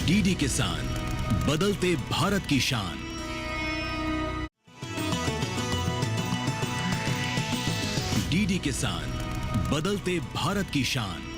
DD किसान, बदलते भारत की शान। डीडी किसान, बदलते भारत की शान।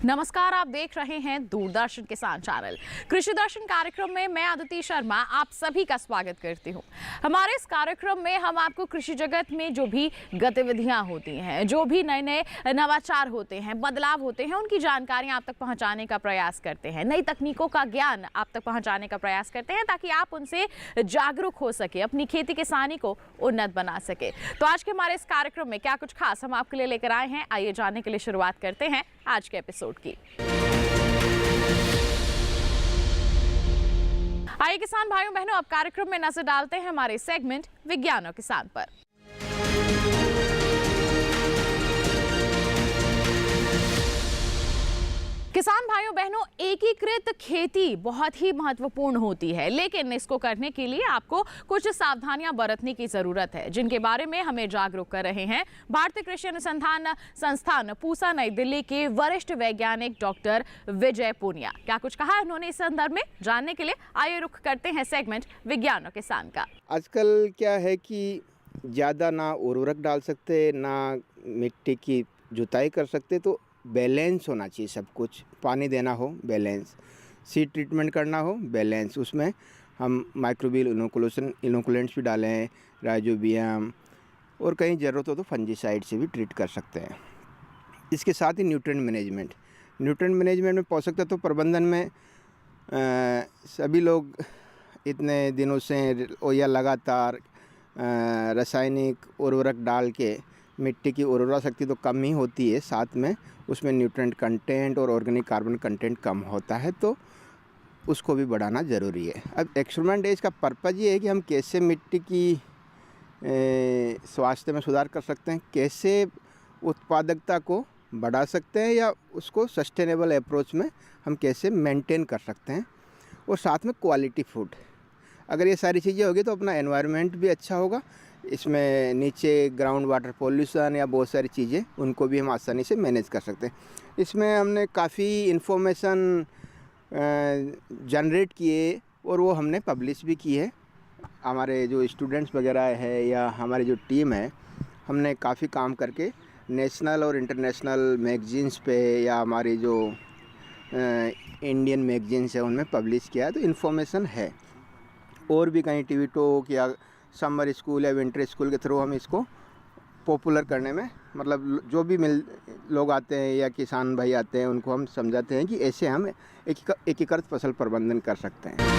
नमस्कार, आप देख रहे हैं दूरदर्शन किसान चैनल। कृषि दर्शन कार्यक्रम में मैं अदिति शर्मा आप सभी का स्वागत करती हूं। हमारे इस कार्यक्रम में हम आपको कृषि जगत में जो भी गतिविधियां होती हैं, जो भी नए नए नवाचार होते हैं, बदलाव होते हैं, उनकी जानकारियां आप तक पहुंचाने का प्रयास करते हैं। नई तकनीकों का ज्ञान आप तक पहुंचाने का प्रयास करते हैं ताकि आप उनसे जागरूक हो सके, अपनी खेती किसानी को उन्नत बना सके। तो आज के हमारे इस कार्यक्रम में क्या कुछ खास हम आपके लिए लेकर आए हैं, आइए जानने के लिए शुरुआत करते हैं आज के एपिसोड की। आइए किसान भाइयों बहनों, अब कार्यक्रम में नजर डालते हैं हमारे सेगमेंट विज्ञान और किसान पर। किसान भाइयों बहनों, एकीकृत खेती बहुत ही महत्वपूर्ण होती है, लेकिन इसको करने के लिए आपको कुछ सावधानियां बरतने की जरूरत है, जिनके बारे में हमें जागरूक कर रहे हैं भारतीय कृषि अनुसंधान संस्थान पूसा नई दिल्ली के वरिष्ठ वैज्ञानिक डॉक्टर विजय पूनिया। क्या कुछ कहा है उन्होंने इस संदर्भ में, जानने के लिए आइए रुख करते हैं सेगमेंट विज्ञान और किसान का। आजकल क्या है कि ज़्यादा ना उर्वरक डाल सकते, ना मिट्टी की जुताई कर सकते, तो बैलेंस होना चाहिए सब कुछ। पानी देना हो बैलेंस, सीड ट्रीटमेंट करना हो बैलेंस, उसमें हम माइक्रोबियल इनोकुलेंट्स भी डालें, राइजोबियम, और कहीं ज़रूरत हो तो फंजीसाइड से भी ट्रीट कर सकते हैं। इसके साथ ही न्यूट्रिएंट मैनेजमेंट में पोषक तत्व प्रबंधन में सभी लोग इतने दिनों से या लगातार रासायनिक उर्वरक डाल के मिट्टी की उर्वरा शक्ति तो कम ही होती है, साथ में उसमें न्यूट्रिएंट कंटेंट और ऑर्गेनिक कार्बन कंटेंट कम होता है, तो उसको भी बढ़ाना ज़रूरी है। अब एक्सपेरिमेंट इसका पर्पज़ ये है कि हम कैसे मिट्टी की स्वास्थ्य में सुधार कर सकते हैं, कैसे उत्पादकता को बढ़ा सकते हैं, या उसको सस्टेनेबल अप्रोच में हम कैसे मेंटेन कर सकते हैं, और साथ में क्वालिटी फूड। अगर ये सारी चीज़ें होगी तो अपना एनवायरनमेंट भी अच्छा होगा। इसमें नीचे ग्राउंड वाटर पॉल्यूशन या बहुत सारी चीज़ें, उनको भी हम आसानी से मैनेज कर सकते हैं। इसमें हमने काफ़ी इन्फॉर्मेशन जनरेट किए और वो हमने पब्लिश भी की है। हमारे जो स्टूडेंट्स वगैरह है या हमारी जो टीम है, हमने काफ़ी काम करके नेशनल और इंटरनेशनल मैगजीन्स पे या हमारी जो इंडियन मैगजीन्स है उनमें पब्लिश किया है, तो इन्फॉर्मेशन है। और भी कहीं टीवी टॉक या समर स्कूल या विंटर स्कूल के थ्रू हम इसको पॉपुलर करने में, मतलब जो भी लोग आते हैं या किसान भाई आते हैं, उनको हम समझाते हैं कि ऐसे हम एकीकृत फसल प्रबंधन कर सकते हैं।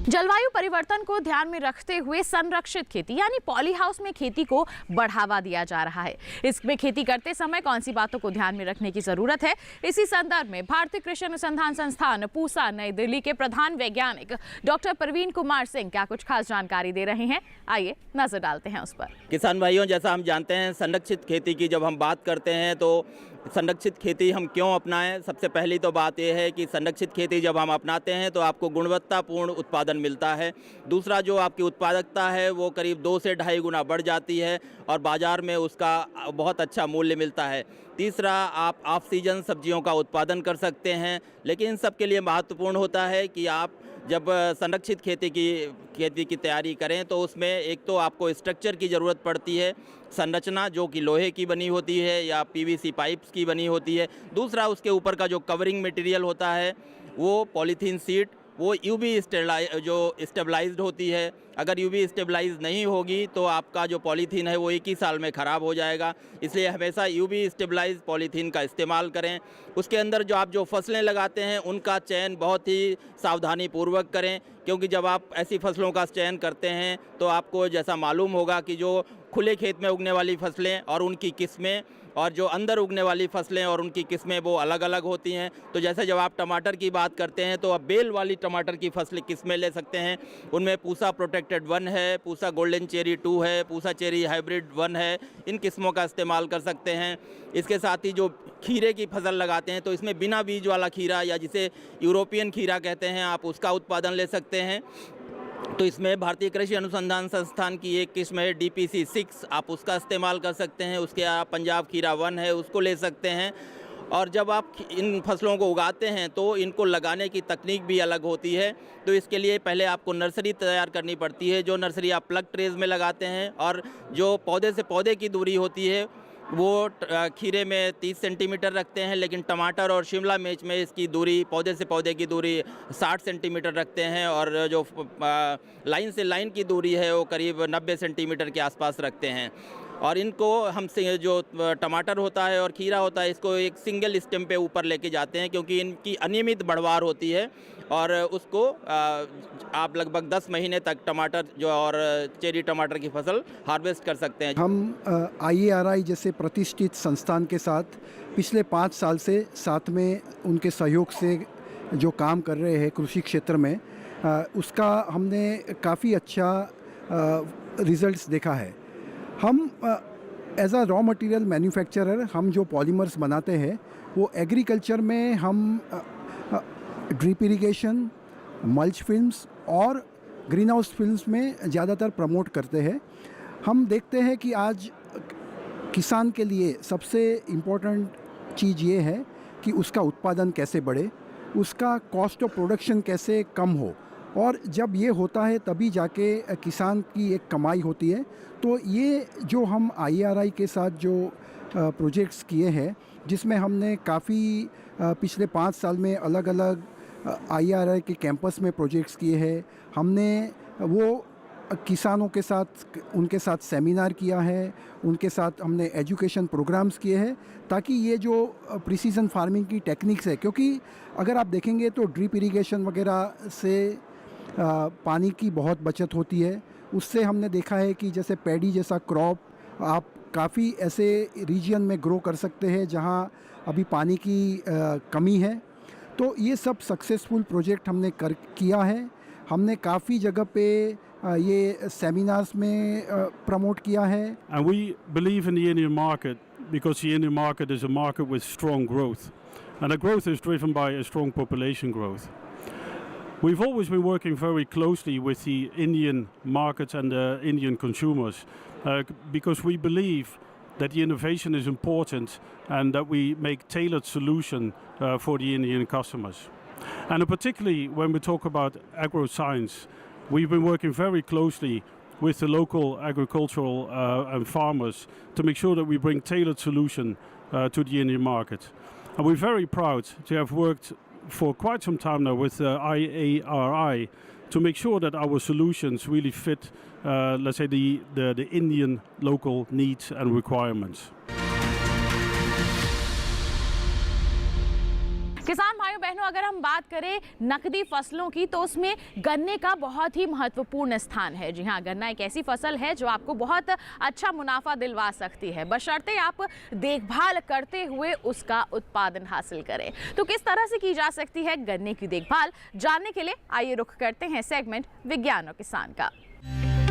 जलवायु परिवर्तन को ध्यान में रखते हुए संरक्षित खेती यानी पॉली हाउस में खेती को बढ़ावा दिया जा रहा है। इसमें खेती करते समय कौन सी बातों को ध्यान में रखने की जरूरत है, इसी संदर्भ में भारतीय कृषि अनुसंधान संस्थान पूसा नई दिल्ली के प्रधान वैज्ञानिक डॉक्टर प्रवीण कुमार सिंह क्या कुछ खास जानकारी दे रहे हैं, आइए नजर डालते हैं उस पर। किसान भाइयों, जैसा हम जानते हैं संरक्षित खेती की जब हम बात करते हैं तो संरक्षित खेती हम क्यों अपनाएं। सबसे पहली तो बात यह है कि संरक्षित खेती जब हम अपनाते हैं तो आपको गुणवत्तापूर्ण उत्पादन मिलता है। दूसरा, जो आपकी उत्पादकता है वो करीब 2 से 2.5 गुना बढ़ जाती है और बाज़ार में उसका बहुत अच्छा मूल्य मिलता है। तीसरा, आप ऑफ सीजन सब्जियों का उत्पादन कर सकते हैं, लेकिन इन सब के लिए महत्वपूर्ण होता है कि आप जब संरक्षित खेती की तैयारी करें तो उसमें एक तो आपको स्ट्रक्चर की ज़रूरत पड़ती है, संरचना जो कि लोहे की बनी होती है या पीवीसी पाइप्स की बनी होती है। दूसरा, उसके ऊपर का जो कवरिंग मटेरियल होता है वो पॉलीथीन शीट, वो यूवी स्टेबलाइज्ड होती है। अगर यूवी स्टेबलाइज नहीं होगी तो आपका जो पॉलीथीन है वो 1 ही साल में ख़राब हो जाएगा। इसलिए हमेशा यूवी स्टेबलाइज पॉलीथीन का इस्तेमाल करें। उसके अंदर जो फसलें लगाते हैं उनका चयन बहुत ही सावधानी पूर्वक करें, क्योंकि जब आप ऐसी फसलों का चयन करते हैं तो आपको जैसा मालूम होगा कि जो खुले खेत में उगने वाली फसलें और उनकी किस्में और जो अंदर उगने वाली फसलें और उनकी किस्में वो अलग अलग होती हैं। तो जैसे जब आप टमाटर की बात करते हैं तो अब बेल वाली टमाटर की फसलें किस्में ले सकते हैं। उनमें पूसा प्रोटेक्टेड 1 है, पूसा गोल्डन चेरी 2 है, पूसा चेरी हाइब्रिड 1 है, इन किस्मों का इस्तेमाल कर सकते हैं। इसके साथ ही जो खीरे की फसल लगाते हैं तो इसमें बिना बीज वाला खीरा या जिसे यूरोपियन खीरा कहते हैं, आप उसका उत्पादन ले सकते हैं। तो इसमें भारतीय कृषि अनुसंधान संस्थान की एक किस्म है DPC 6, आप उसका इस्तेमाल कर सकते हैं। उसके आप पंजाब खीरा 1 है, उसको ले सकते हैं। और जब आप इन फसलों को उगाते हैं तो इनको लगाने की तकनीक भी अलग होती है। तो इसके लिए पहले आपको नर्सरी तैयार करनी पड़ती है, जो नर्सरी आप प्लग ट्रेज में लगाते हैं। और जो पौधे से पौधे की दूरी होती है वो खीरे में 30 सेंटीमीटर रखते हैं, लेकिन टमाटर और शिमला मिर्च में इसकी दूरी, पौधे से पौधे की दूरी 60 सेंटीमीटर रखते हैं। और जो लाइन से लाइन की दूरी है वो करीब 90 सेंटीमीटर के आसपास रखते हैं। और इनको हम जो टमाटर होता है और खीरा होता है, इसको एक सिंगल स्टेम पे ऊपर लेके जाते हैं, क्योंकि इनकी अनियमित बढ़वार होती है। और उसको आप लगभग 10 महीने तक टमाटर जो और चेरी टमाटर की फसल हार्वेस्ट कर सकते हैं। हम IARI जैसे प्रतिष्ठित संस्थान के साथ पिछले 5 साल से साथ में उनके सहयोग से जो काम कर रहे हैं कृषि क्षेत्र में, उसका हमने काफ़ी अच्छा रिजल्ट्स देखा है। हम as a raw material manufacturer हम जो पॉलीमर्स बनाते हैं वो एग्रीकल्चर में हम ड्रिप इरिगेशन, मल्च फिल्म्स और ग्रीन हाउस फिल्म्स में ज़्यादातर प्रमोट करते हैं। हम देखते हैं कि आज किसान के लिए सबसे इम्पोर्टेंट चीज़ ये है कि उसका उत्पादन कैसे बढ़े, उसका कॉस्ट ऑफ प्रोडक्शन कैसे कम हो, और जब ये होता है तभी जाके किसान की एक कमाई होती है। तो ये जो हम IARI के साथ जो प्रोजेक्ट्स किए हैं, जिसमें हमने काफ़ी पिछले 5 साल में अलग अलग IARI के कैंपस में प्रोजेक्ट्स किए हैं। हमने वो किसानों के साथ उनके साथ सेमिनार किया है, उनके साथ हमने एजुकेशन प्रोग्राम्स किए हैं, ताकि ये जो प्रिसीजन फार्मिंग की टेक्निक्स है, क्योंकि अगर आप देखेंगे तो ड्रिप इरिगेशन वगैरह से पानी की बहुत बचत होती है। उससे हमने देखा है कि जैसे पैडी जैसा क्रॉप आप काफ़ी ऐसे रीजन में ग्रो कर सकते हैं जहां अभी पानी की कमी है। तो ये सब सक्सेसफुल प्रोजेक्ट हमने किया है। हमने काफ़ी जगह पे ये सेमिनार्स में प्रमोट किया है। And we believe in the Indian market because the Indian market is a market with strong growth, and the growth is driven by a strong population growth. We've always been working very closely with the Indian markets and the Indian consumers because we believe that the innovation is important and that we make tailored solution for the Indian customers. And particularly when we talk about agro-science, we've been working very closely with the local agricultural and farmers to make sure that we bring tailored solution to the Indian market. And we're very proud to have worked for quite some time now with IARI to make sure that our solutions really fit, let's say, the Indian local needs and requirements. किसान भाइयों बहनों, अगर हम बात करें नकदी फसलों की तो उसमें गन्ने का बहुत ही महत्वपूर्ण स्थान है। जी हाँ, गन्ना एक ऐसी फसल है जो आपको बहुत अच्छा मुनाफा दिलवा सकती है, बशर्ते आप देखभाल करते हुए उसका उत्पादन हासिल करें। तो किस तरह से की जा सकती है गन्ने की देखभाल, जानने के लिए आइए रुख करते हैं सेगमेंट विज्ञान और किसान का।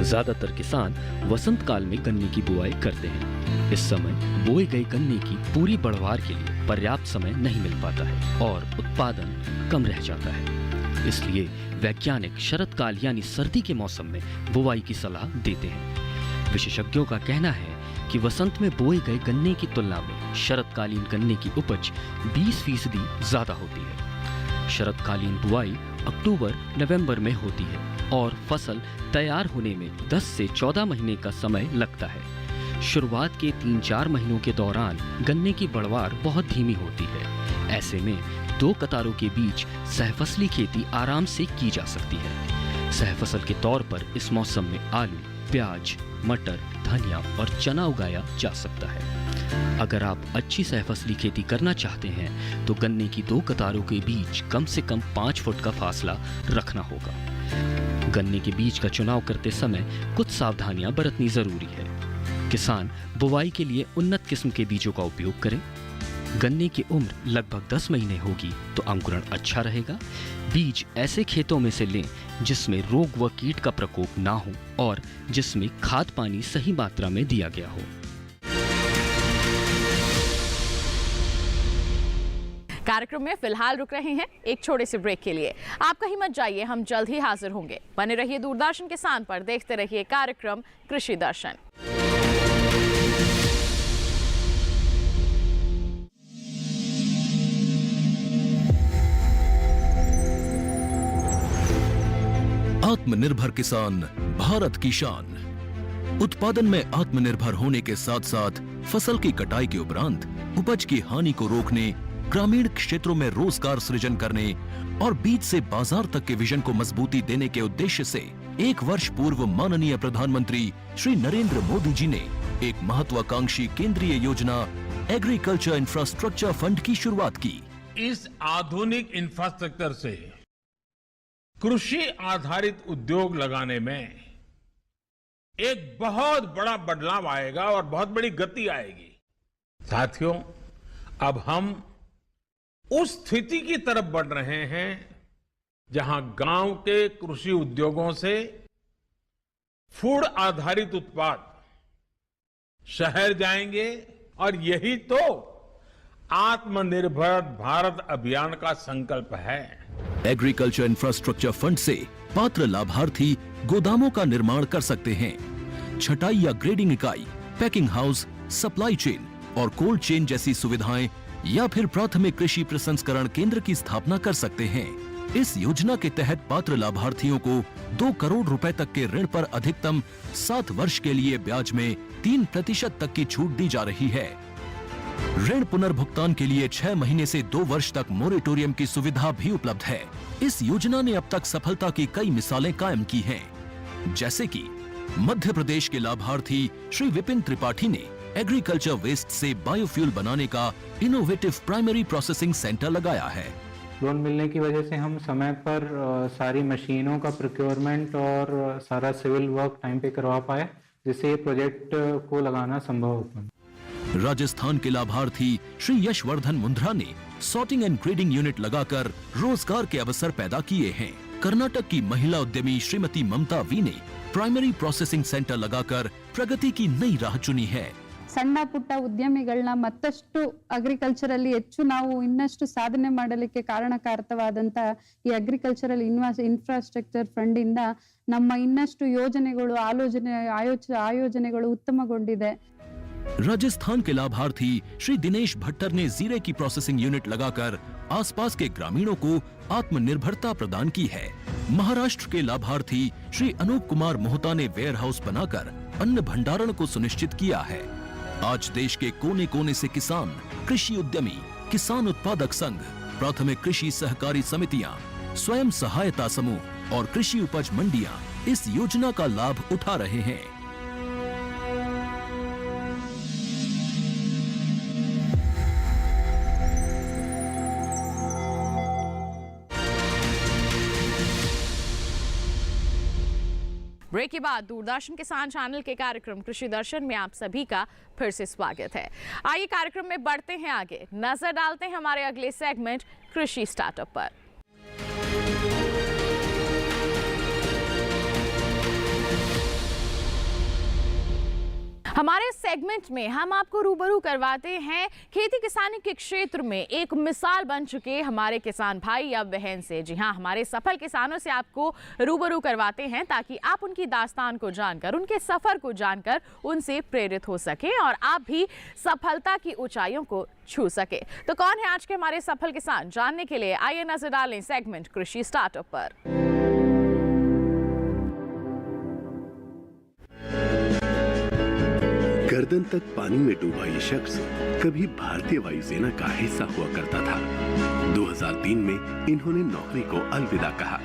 ज्यादातर किसान वसंत काल में गन्ने की बुआई करते हैं। इस समय बोए गए गन्ने की पूरी बढ़वार के लिए पर्याप्त समय नहीं मिल पाता है और उत्पादन कम रह जाता है। इसलिए वैज्ञानिक शरद काल यानी सर्दी के मौसम में बुआई की सलाह देते हैं। विशेषज्ञों का कहना है कि वसंत में बोए गए गन्ने की तुलना में शरदकालीन गन्ने की उपज 20% ज्यादा होती है। शरदकालीन बुआई अक्टूबर नवंबर में होती है और फसल तैयार होने में 10 से 14 महीने का समय लगता है। शुरुआत के 3-4 महीनों के दौरान गन्ने की बढ़वार बहुत धीमी होती है। ऐसे में 2 कतारों के बीच सहफसली खेती आराम से की जा सकती है। सहफसल के तौर पर इस मौसम में आलू, प्याज, मटर, धनिया और चना उगाया जा सकता है। अगर आप अच्छी सहफसली खेती करना चाहते हैं तो गन्ने की 2 कतारों के बीच कम से कम 5 फुट का फासला रखना होगा। गन्ने के बीज का चुनाव करते समय कुछ सावधानियां बरतनी जरूरी है। किसान बुवाई के लिए उन्नत किस्म के बीजों का उपयोग करें। गन्ने की उम्र लगभग 10 महीने होगी तो अंकुरण अच्छा रहेगा। बीज ऐसे खेतों में से लें जिसमें रोग व कीट का प्रकोप ना हो और जिसमें खाद पानी सही मात्रा में दिया गया हो। कार्यक्रम में फिलहाल रुक रहे हैं एक छोटे से ब्रेक के लिए। आप कहीं मत जाइए, हम जल्द ही हाजिर होंगे। बने रहिए दूरदर्शन किसान पर, देखते रहिए कार्यक्रम कृषि दर्शन। आत्मनिर्भर किसान भारत की शान। उत्पादन में आत्मनिर्भर होने के साथ साथ फसल की कटाई के उपरांत उपज की हानि को रोकने, ग्रामीण क्षेत्रों में रोजगार सृजन करने और बीज से बाजार तक के विजन को मजबूती देने के उद्देश्य से 1 वर्ष पूर्व माननीय प्रधानमंत्री श्री नरेंद्र मोदी जी ने एक महत्वाकांक्षी केंद्रीय योजना एग्रीकल्चर इंफ्रास्ट्रक्चर फंड की शुरुआत की। इस आधुनिक इंफ्रास्ट्रक्चर से कृषि आधारित उद्योग लगाने में एक बहुत बड़ा बदलाव आएगा और बहुत बड़ी गति आएगी। साथियों, अब हम उस स्थिति की तरफ बढ़ रहे हैं जहां गांव के कृषि उद्योगों से फूड आधारित उत्पाद शहर जाएंगे और यही तो आत्मनिर्भर भारत अभियान का संकल्प है। एग्रीकल्चर इंफ्रास्ट्रक्चर फंड से पात्र लाभार्थी गोदामों का निर्माण कर सकते हैं, छटाई या ग्रेडिंग इकाई, पैकिंग हाउस, सप्लाई चेन और कोल्ड चेन जैसी सुविधाएं या फिर प्राथमिक कृषि प्रसंस्करण केंद्र की स्थापना कर सकते हैं। इस योजना के तहत पात्र लाभार्थियों को 2 करोड़ रुपए तक के ऋण पर अधिकतम 7 वर्ष के लिए ब्याज में 3% तक की छूट दी जा रही है। ऋण पुनर्भुगतान के लिए 6 महीने से 2 वर्ष तक मोरेटोरियम की सुविधा भी उपलब्ध है। इस योजना ने अब तक सफलता की कई मिसालें कायम की हैं, जैसे कि मध्य प्रदेश के लाभार्थी श्री विपिन त्रिपाठी ने एग्रीकल्चर वेस्ट से बायोफ्यूल बनाने का इनोवेटिव प्राइमरी प्रोसेसिंग सेंटर लगाया है। लोन मिलने की वजह से हम समय पर सारी मशीनों का प्रोक्योरमेंट और सारा सिविल वर्क टाइम पे करवा पाए, जिससे ये प्रोजेक्ट को लगाना संभव हो पाया। राजस्थान के लाभार्थी श्री यशवर्धन मुंद्रा ने सॉर्टिंग एंड ग्रेडिंग यूनिट लगाकर रोजगार के अवसर पैदा किए हैं। कर्नाटक की महिला उद्यमी श्रीमती ममता वी ने प्राइमरी प्रोसेसिंग सेंटर लगाकर प्रगति की नई राह चुनी है। ಸಣ್ಣ ಪುಟ್ಟ ಉದ್ಯಮಿಗಳನ್ನ ಮತ್ತಷ್ಟು ಅಗ್ರಿಕಲ್ಚರಲ್ಲಿ ಹೆಚ್ಚು ನಾವು ಇನ್ನಷ್ಟು ಸಾಧನೆ ಮಾಡಲಿಕ್ಕೆ ಕಾರಣಕಾರಕವಾದಂತ ಈ ಅಗ್ರಿಕಲ್ಚರಲ್ ಇನ್ಫ್ರಾಸ್ಟ್ರಕ್ಚರ್ ಫಂಡ್ ಇಂದ ನಮ್ಮ ಇನ್ನಷ್ಟು ಯೋಜನೆಗಳು ಆಯೋಜನೆಗಳು ಉತ್ತಮಗೊಂಡಿದೆ। राजस्थान के लाभार्थी श्री दिनेश भट्टर ने जीरे की प्रोसेसिंग यूनिट लगाकर आसपास के ग्रामीणों को आत्मनिर्भरता प्रदान की है। महाराष्ट्र के लाभार्थी श्री अनूप कुमार मोहता ने वेयर हाउस बनाकर अन्न भंडारण को सुनिश्चित किया है। आज देश के कोने कोने से किसान, कृषि उद्यमी, किसान उत्पादक संघ, प्राथमिक कृषि सहकारी समितियां, स्वयं सहायता समूह और कृषि उपज मंडियां इस योजना का लाभ उठा रहे हैं। ब्रेक के बाद दूरदर्शन किसान चैनल के कार्यक्रम कृषि दर्शन में आप सभी का फिर से स्वागत है। आइए कार्यक्रम में बढ़ते हैं आगे, नजर डालते हैं हमारे अगले सेगमेंट कृषि स्टार्टअप पर। हमारे सेगमेंट में हम आपको रूबरू करवाते हैं खेती किसानी के क्षेत्र में एक मिसाल बन चुके हमारे किसान भाई या बहन से। जी हां, हमारे सफल किसानों से आपको रूबरू करवाते हैं ताकि आप उनकी दास्तान को जानकर, उनके सफर को जानकर उनसे प्रेरित हो सके और आप भी सफलता की ऊंचाइयों को छू सके। तो कौन है आज के हमारे सफल किसान, जानने के लिए आइए नजर डालें सेगमेंट कृषि स्टार्टअप पर। गर्दन तक पानी में डूबा ये शख्स कभी भारतीय वायुसेना का हिस्सा हुआ करता था। 2003 में इन्होंने नौकरी को अलविदा कहा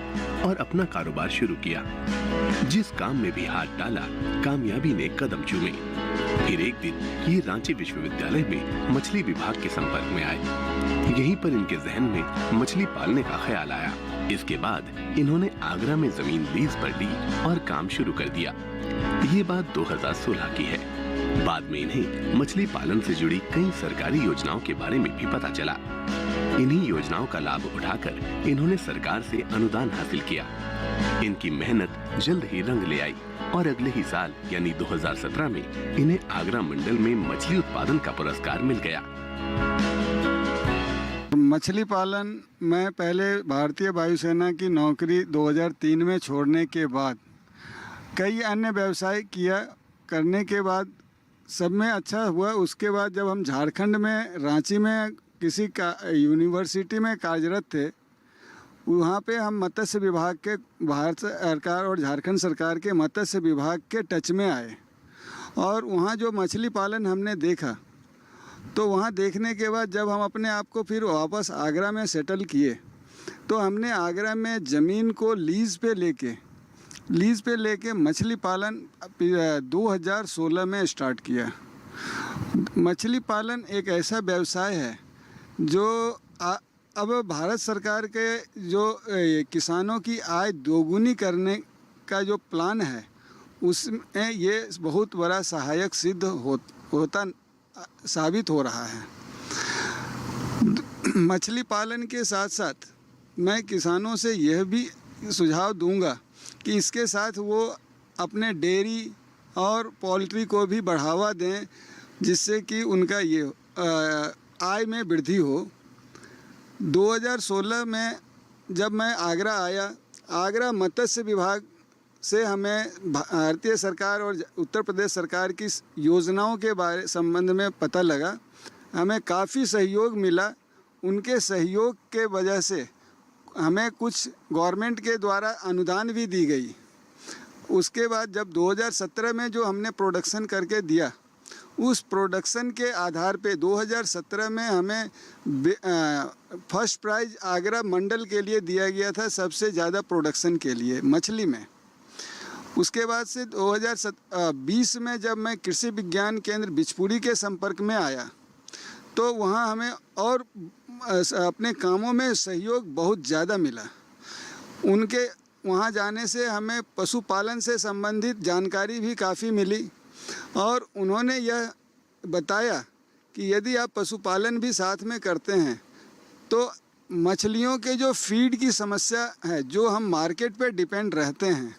और अपना कारोबार शुरू किया। जिस काम में भी हाथ डाला, कामयाबी ने कदम चूमे। फिर एक दिन ये रांची विश्वविद्यालय में मछली विभाग के संपर्क में आए। यहीं पर इनके जहन में मछली पालने का ख्याल आया। इसके बाद इन्होंने आगरा में जमीन लीज पर ली और काम शुरू कर दिया। ये बात 2016 की है। बाद में इन्हें मछली पालन से जुड़ी कई सरकारी योजनाओं के बारे में भी पता चला। इन्हीं योजनाओं का लाभ उठाकर इन्होंने सरकार से अनुदान हासिल किया। इनकी मेहनत जल्द ही रंग ले आई और अगले ही साल यानी 2017 में इन्हें आगरा मंडल में मछली उत्पादन का पुरस्कार मिल गया। मछली पालन मैं पहले भारतीय वायुसेना की नौकरी 2003 में छोड़ने के बाद कई अन्य व्यवसाय करने के बाद सब में अच्छा हुआ। उसके बाद जब हम झारखंड में रांची में किसी का यूनिवर्सिटी में कार्यरत थे, वहाँ पे हम मत्स्य विभाग के, भारत सरकार और झारखंड सरकार के मत्स्य विभाग के टच में आए और वहाँ जो मछली पालन हमने देखा, तो वहाँ देखने के बाद जब हम अपने आप को फिर वापस आगरा में सेटल किए, तो हमने आगरा में ज़मीन को लीज़ पे लेके मछली पालन 2016 में स्टार्ट किया। मछली पालन एक ऐसा व्यवसाय है जो अब भारत सरकार के जो किसानों की आय दोगुनी करने का जो प्लान है, उसमें ये बहुत बड़ा सहायक सिद्ध साबित हो रहा है। मछली पालन के साथ साथ मैं किसानों से यह भी सुझाव दूंगा कि इसके साथ वो अपने डेयरी और पोल्ट्री को भी बढ़ावा दें, जिससे कि उनका ये आय में वृद्धि हो। 2016 में जब मैं आगरा आया, आगरा मत्स्य विभाग से हमें भारतीय सरकार और उत्तर प्रदेश सरकार की योजनाओं के संबंध में पता लगा। हमें काफ़ी सहयोग मिला। उनके सहयोग के वजह से हमें कुछ गवर्नमेंट के द्वारा अनुदान भी दी गई। उसके बाद जब 2017 में जो हमने प्रोडक्शन करके दिया, उस प्रोडक्शन के आधार पे 2017 में हमें फर्स्ट प्राइज़ आगरा मंडल के लिए दिया गया था, सबसे ज़्यादा प्रोडक्शन के लिए मछली में। उसके बाद से 2020 में जब मैं कृषि विज्ञान केंद्र बिचपुरी के संपर्क में आया, तो वहाँ हमें और अपने कामों में सहयोग बहुत ज़्यादा मिला। उनके वहाँ जाने से हमें पशुपालन से संबंधित जानकारी भी काफ़ी मिली और उन्होंने यह बताया कि यदि आप पशुपालन भी साथ में करते हैं तो मछलियों के जो फीड की समस्या है, जो हम मार्केट पे डिपेंड रहते हैं,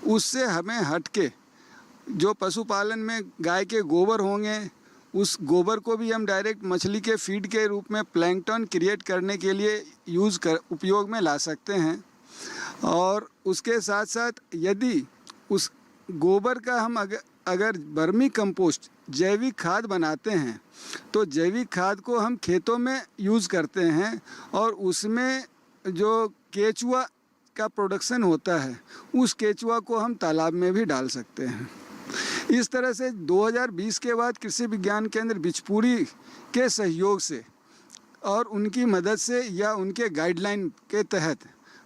उससे हमें हट के जो पशुपालन में गाय के गोबर होंगे, उस गोबर को भी हम डायरेक्ट मछली के फीड के रूप में प्लैंकटन क्रिएट करने के लिए उपयोग में ला सकते हैं। और उसके साथ साथ यदि उस गोबर का हम अगर वर्मी कंपोस्ट जैविक खाद बनाते हैं, तो जैविक खाद को हम खेतों में यूज़ करते हैं और उसमें जो केचुआ का प्रोडक्शन होता है, उस केचुआ को हम तालाब में भी डाल सकते हैं। इस तरह से 2020 के बाद कृषि विज्ञान केंद्र बिचपुरी के सहयोग से और उनकी मदद से या उनके गाइडलाइन के तहत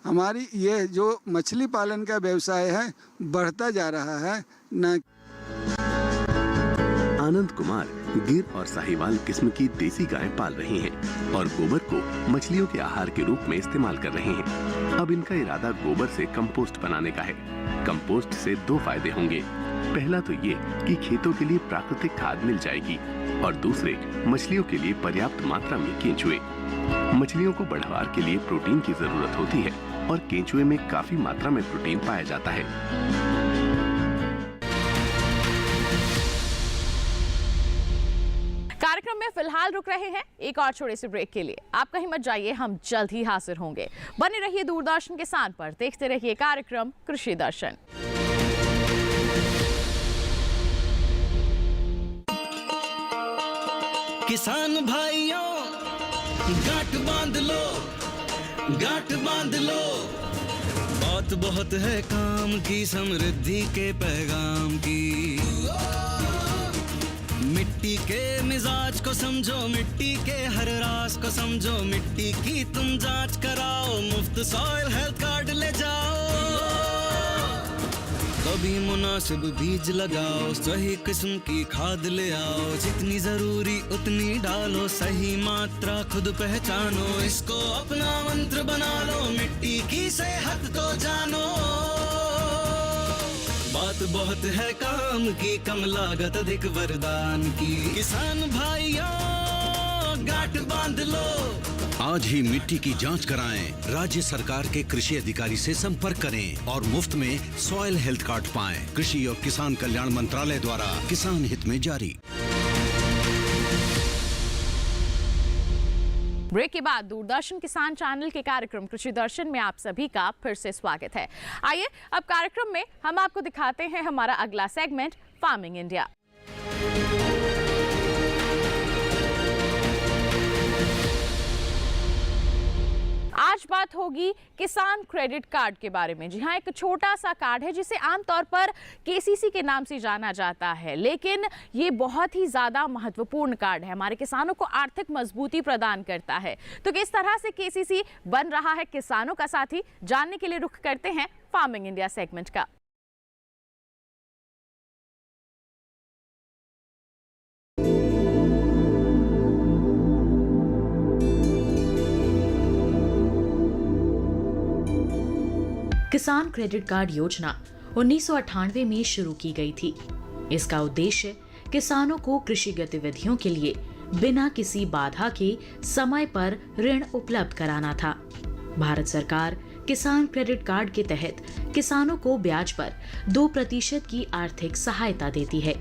हमारी ये जो मछली पालन का व्यवसाय है बढ़ता जा रहा है। आनंद कुमार गिर और साहिवाल किस्म की देसी गायें पाल रहे हैं और गोबर को मछलियों के आहार के रूप में इस्तेमाल कर रहे हैं। अब इनका इरादा गोबर से कंपोस्ट बनाने का है। कंपोस्ट से 2 फायदे होंगे। पहला तो ये कि खेतों के लिए प्राकृतिक खाद मिल जाएगी और दूसरे मछलियों के लिए पर्याप्त मात्रा में केंचुए। मछलियों को बढ़वार के लिए प्रोटीन की जरूरत होती है और केंचुए में काफी मात्रा में प्रोटीन पाया जाता है। कार्यक्रम में फिलहाल रुक रहे हैं एक और छोटे से ब्रेक के लिए। आप कहीं मत जाइए, हम जल्द ही हाजिर होंगे। बने रहिए दूरदर्शन किसान पर, देखते रहिए कार्यक्रम कृषि दर्शन। किसान भाइयों गांठ बांध लो, गांठ बांध लो। बात बहुत है काम की, समृद्धि के पैगाम की। मिट्टी के मिजाज को समझो, मिट्टी के हर राज को समझो। मिट्टी की तुम जांच कराओ, मुफ्त सॉइल हेल्थ कार्ड ले जाओ। कभी मुनासिब बीज लगाओ, सही किस्म की खाद ले आओ। जितनी जरूरी उतनी डालो, सही मात्रा खुद पहचानो। इसको अपना मंत्र बना लो, मिट्टी की सेहत को जानो। बात बहुत है काम की, कम लागत अधिक वरदान की। किसान भाइयों गांठ बांध लो, आज ही मिट्टी की जांच कराएं। राज्य सरकार के कृषि अधिकारी से संपर्क करें और मुफ्त में सॉइल हेल्थ कार्ड पाएं। कृषि और किसान कल्याण मंत्रालय द्वारा किसान हित में जारी। ब्रेक के बाद दूरदर्शन किसान चैनल के कार्यक्रम कृषि दर्शन में आप सभी का फिर से स्वागत है। आइए अब कार्यक्रम में हम आपको दिखाते हैं हमारा अगला सेगमेंट फार्मिंग इंडिया। आज बात होगी किसान क्रेडिट कार्ड के बारे में। जी हाँ, एक छोटा सा कार्ड है जिसे आमतौर पर केसीसी के नाम से जाना जाता है, लेकिन ये बहुत ही ज़्यादा महत्वपूर्ण कार्ड है। हमारे किसानों को आर्थिक मजबूती प्रदान करता है। तो किस तरह से केसीसी बन रहा है किसानों का साथी, जानने के लिए रुख करते हैं फार्मिंग इंडिया सेगमेंट का। किसान क्रेडिट कार्ड योजना 1998 में शुरू की गई थी। इसका उद्देश्य किसानों को कृषि गतिविधियों के लिए बिना किसी बाधा के समय पर ऋण उपलब्ध कराना था। भारत सरकार किसान क्रेडिट कार्ड के तहत किसानों को ब्याज पर 2% की आर्थिक सहायता देती है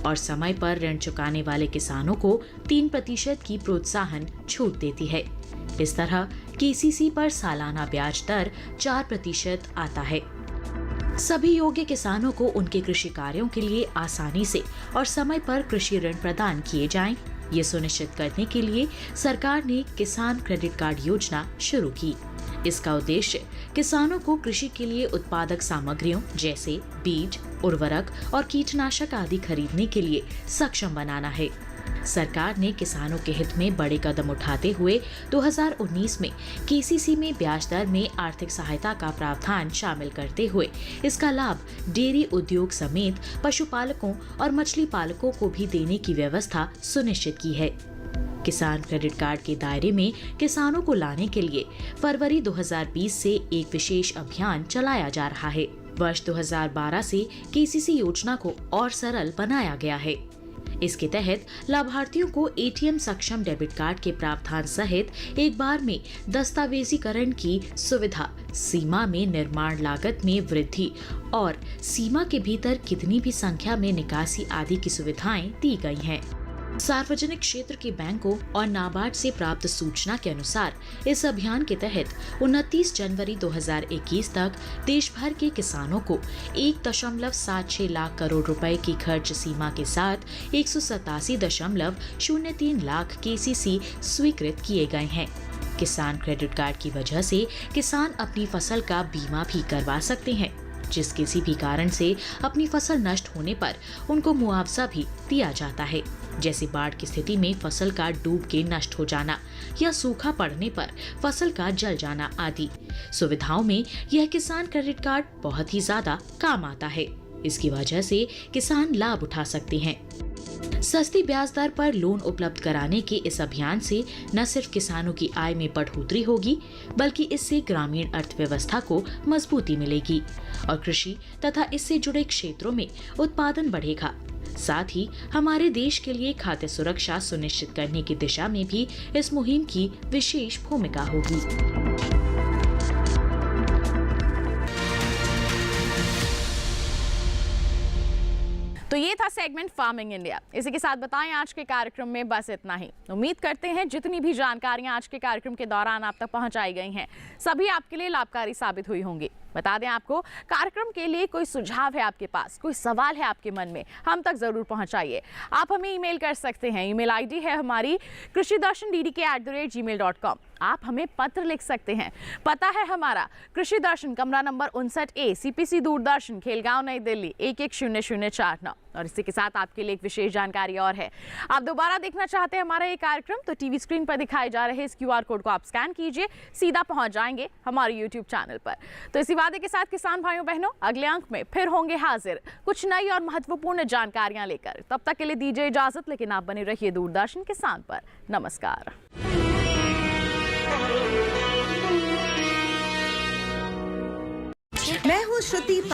और समय पर ऋण चुकाने वाले किसानों को 3% की प्रोत्साहन छूट देती है। इस तरह केसीसी पर सालाना ब्याज दर 4% आता है। सभी योग्य किसानों को उनके कृषि कार्यों के लिए आसानी से और समय पर कृषि ऋण प्रदान किए जाएं, ये सुनिश्चित करने के लिए सरकार ने किसान क्रेडिट कार्ड योजना शुरू की। इसका उद्देश्य किसानों को कृषि के लिए उत्पादक सामग्रियों जैसे बीज, उर्वरक और कीटनाशक आदि खरीदने के लिए सक्षम बनाना है। सरकार ने किसानों के हित में बड़े कदम उठाते हुए 2019 में केसीसी में ब्याज दर में आर्थिक सहायता का प्रावधान शामिल करते हुए इसका लाभ डेयरी उद्योग समेत पशुपालकों और मछली पालकों को भी देने की व्यवस्था सुनिश्चित की है। किसान क्रेडिट कार्ड के दायरे में किसानों को लाने के लिए फरवरी 2020 से एक विशेष अभियान चलाया जा रहा है। वर्ष 2012 से केसीसी योजना को और सरल बनाया गया है। इसके तहत लाभार्थियों को एटीएम सक्षम डेबिट कार्ड के प्रावधान सहित एक बार में दस्तावेजीकरण की सुविधा, सीमा में निर्माण लागत में वृद्धि और सीमा के भीतर कितनी भी संख्या में निकासी आदि की सुविधाएं दी गई हैं। सार्वजनिक क्षेत्र के बैंकों और नाबार्ड से प्राप्त सूचना के अनुसार इस अभियान के तहत 29 जनवरी 2021 तक देश भर के किसानों को 1.76 लाख करोड़ रुपए की खर्च सीमा के साथ 187.03 लाख केसीसी स्वीकृत किए गए हैं। किसान क्रेडिट कार्ड की वजह से किसान अपनी फसल का बीमा भी करवा सकते हैं, जिस किसी भी कारण से अपनी फसल नष्ट होने पर उनको मुआवजा भी दिया जाता है, जैसे बाढ़ की स्थिति में फसल का डूब के नष्ट हो जाना या सूखा पड़ने पर फसल का जल जाना आदि सुविधाओं में यह किसान क्रेडिट कार्ड बहुत ही ज्यादा काम आता है। इसकी वजह से किसान लाभ उठा सकते हैं। सस्ती ब्याज दर पर लोन उपलब्ध कराने के इस अभियान से न सिर्फ किसानों की आय में बढ़ोतरी होगी, बल्कि इससे ग्रामीण अर्थव्यवस्था को मजबूती मिलेगी और कृषि तथा इससे जुड़े क्षेत्रों में उत्पादन बढ़ेगा। साथ ही हमारे देश के लिए खाद्य सुरक्षा सुनिश्चित करने की दिशा में भी इस मुहिम की विशेष भूमिका होगी। तो ये था सेगमेंट फार्मिंग इंडिया। इसी के साथ बताएं आज के कार्यक्रम में बस इतना ही। उम्मीद करते हैं जितनी भी जानकारियां आज के कार्यक्रम के दौरान आप तक पहुंचाई गई हैं, सभी आपके लिए लाभकारी साबित हुई होंगी। बता दें आपको, कार्यक्रम के लिए कोई सुझाव है आपके पास, कोई सवाल है आपके मन में, हम तक जरूर पहुंचाइए। आप हमें ईमेल कर सकते हैं। ईमेल आईडी है हमारी krishidarshandddk@gmail.com। आप हमें पत्र लिख सकते हैं। पता है हमारा कृषि दर्शन, कमरा number 59A, CPC Doordarshan, Khelgaon, नई दिल्ली 110049। और इसी के साथ आपके लिए एक विशेष जानकारी और है। आप दोबारा देखना चाहते हैं हमारा ये कार्यक्रम, तो टीवी स्क्रीन पर दिखाए जा रहे इस QR कोड को आप स्कैन कीजिए, सीधा पहुंच जाएंगे हमारे YouTube चैनल पर। तो इसी वादे के साथ किसान भाइयों बहनों, अगले अंक में फिर होंगे हाजिर कुछ नई और महत्वपूर्ण जानकारियां लेकर। तब तक के लिए दीजिए इजाजत, लेकिन आप बने रहिए दूरदर्शन किसान पर। नमस्कार। मैं हूँ श्रुति।